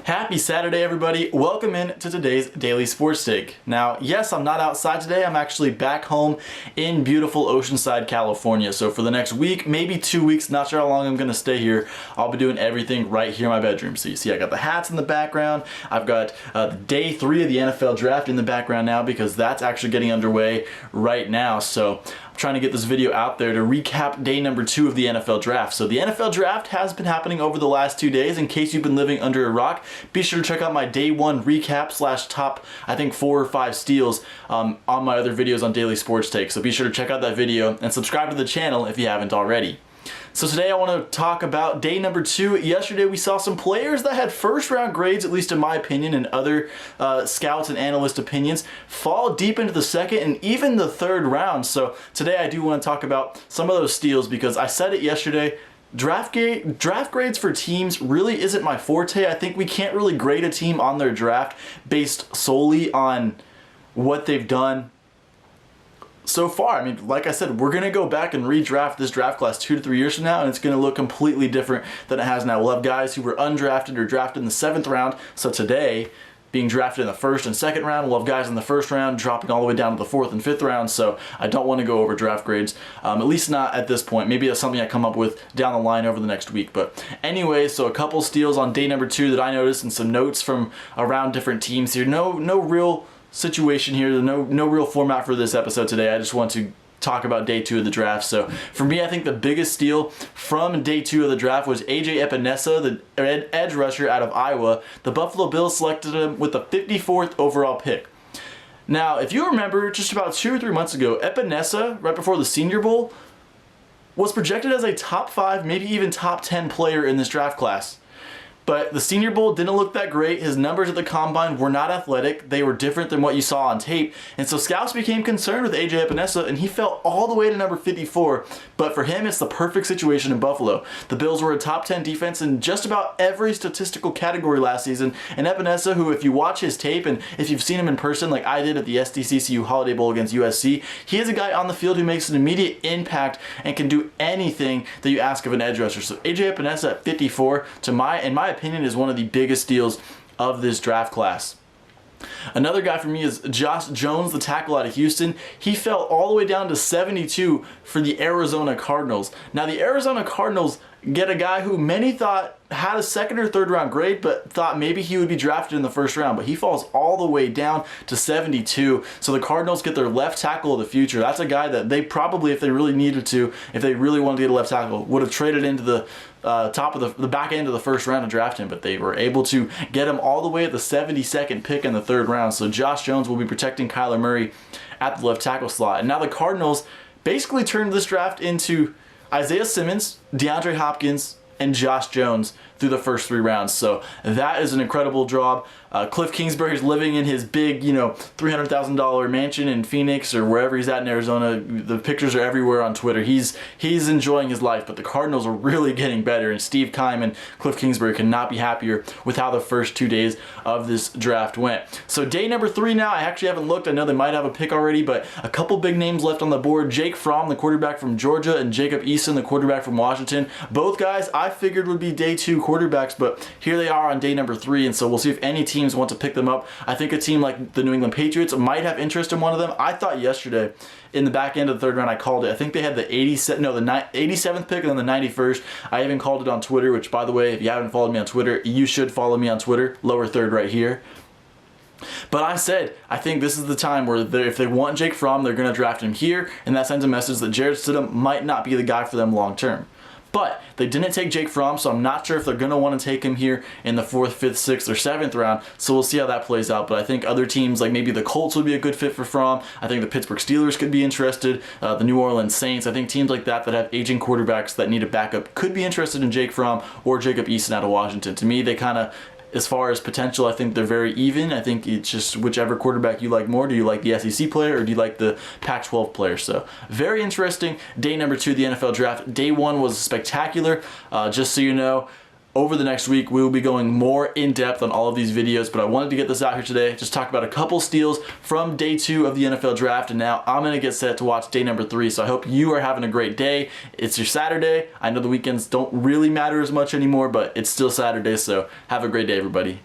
Happy Saturday, everybody. Welcome in to today's Daily Sports Take. Now, yes, I'm not outside today. I'm actually back home in beautiful Oceanside, California. So for the next week, maybe 2 weeks, not sure how long I'm going to stay here, I'll be doing everything right here in my bedroom. So you see I got the hats in the background. I've got day 3 of the NFL draft in the background now because that's actually getting underway right now. So I'm trying to get this video out there to recap day number 2 of the NFL draft. So the NFL draft has been happening over the last 2 days. In case you've been living under a rock, be sure to check out my day 1 recap / top, I think 4 or 5 steals on my other videos on Daily Sports Take. So be sure to check out that video and subscribe to the channel if you haven't already. So today I want to talk about day number 2. Yesterday we saw some players that had first round grades, at least in my opinion and other scouts and analyst opinions, fall deep into the second and even the third round. So today I do want to talk about some of those steals because I said it yesterday. Draft grades for teams really isn't my forte. I think we can't really grade a team on their draft based solely on what they've done so far. I mean, like I said, we're going to go back and redraft this draft class 2 to 3 years from now, and it's going to look completely different than it has now. We'll have guys who were undrafted or drafted in the 7th round. So today, being drafted in the 1st and 2nd round, we'll have guys in the 1st round dropping all the way down to the 4th and 5th round. So I don't want to go over draft grades, at least not at this point. Maybe that's something I come up with down the line over the next week. But anyway, so a couple steals on day number 2 that I noticed and some notes from around different teams here. No real situation here. No real format for this episode today. I just want to talk about day 2 of the draft. So for me, I think the biggest steal from day 2 of the draft was A.J. Epinesa, the edge rusher out of Iowa. The Buffalo Bills selected him with the 54th overall pick. Now, if you remember, just about 2 or 3 months ago, Epinesa, right before the Senior Bowl, was projected as a top 5, maybe even top 10 player in this draft class. But the Senior Bowl didn't look that great. His numbers at the Combine were not athletic. They were different than what you saw on tape. And so scouts became concerned with A.J. Epinesa, and he fell all the way to number 54. But for him, it's the perfect situation in Buffalo. The Bills were a top 10 defense in just about every statistical category last season. And Epinesa, who if you watch his tape and if you've seen him in person like I did at the SDCCU Holiday Bowl against USC, he is a guy on the field who makes an immediate impact and can do anything that you ask of an edge rusher. So A.J. Epinesa at 54, in my opinion, is one of the biggest deals of this draft class. Another guy for me is Josh Jones, the tackle out of Houston. He fell all the way down to 72 for the Arizona Cardinals. Now, the Arizona Cardinals get a guy who many thought had a 2nd or 3rd round grade, but thought maybe he would be drafted in the 1st round, but he falls all the way down to 72. So the Cardinals get their left tackle of the future. That's a guy that they probably, if they really needed to, if they really wanted to get a left tackle, would have traded into the top of the back end of the 1st round to draft him, but they were able to get him all the way at the 72nd pick in the 3rd round. So Josh Jones will be protecting Kyler Murray at the left tackle slot. And now the Cardinals basically turned this draft into Isaiah Simmons, DeAndre Hopkins, and Josh Jones through the first 3 rounds. So that is an incredible job. Cliff Kingsbury's living in his big, $300,000 mansion in Phoenix or wherever he's at in Arizona. The pictures are everywhere on Twitter. He's enjoying his life, but the Cardinals are really getting better, and Steve Keim and Cliff Kingsbury cannot be happier with how the first 2 days of this draft went. So day number 3 now, I actually haven't looked. I know they might have a pick already, but a couple big names left on the board. Jake Fromm, the quarterback from Georgia, and Jacob Eason, the quarterback from Washington. Both guys I figured would be day 2 quarterbacks, but here they are on day number 3, and so we'll see if any teams want to pick them up. I think a team like the New England Patriots might have interest in one of them. I thought yesterday in the back end of the 3rd round, I called it. I think they had the 87th pick and then the 91st. I even called it on Twitter, which, by the way, if you haven't followed me on Twitter, you should follow me on Twitter, lower 3rd right here. But I said, I think this is the time where if they want Jake Fromm, they're going to draft him here, and that sends a message that Jarrett Stidham might not be the guy for them long term. But they didn't take Jake Fromm, so I'm not sure if they're going to want to take him here in the 4th, 5th, 6th, or 7th round. So we'll see how that plays out. But I think other teams, like maybe the Colts would be a good fit for Fromm. I think the Pittsburgh Steelers could be interested. The New Orleans Saints. I think teams like that have aging quarterbacks that need a backup could be interested in Jake Fromm or Jacob Eason out of Washington. To me, they kind of, as far as potential, I think they're very even. I think it's just whichever quarterback you like more. Do you like the SEC player or do you like the Pac-12 player? So very interesting. Day number 2 of the NFL draft. Day 1 was spectacular. Just so you know, over the next week, we will be going more in depth on all of these videos, but I wanted to get this out here today, just talk about a couple steals from day 2 of the NFL draft, and now I'm going to get set to watch day number 3, so I hope you are having a great day. It's your Saturday. I know the weekends don't really matter as much anymore, but it's still Saturday, so have a great day, everybody.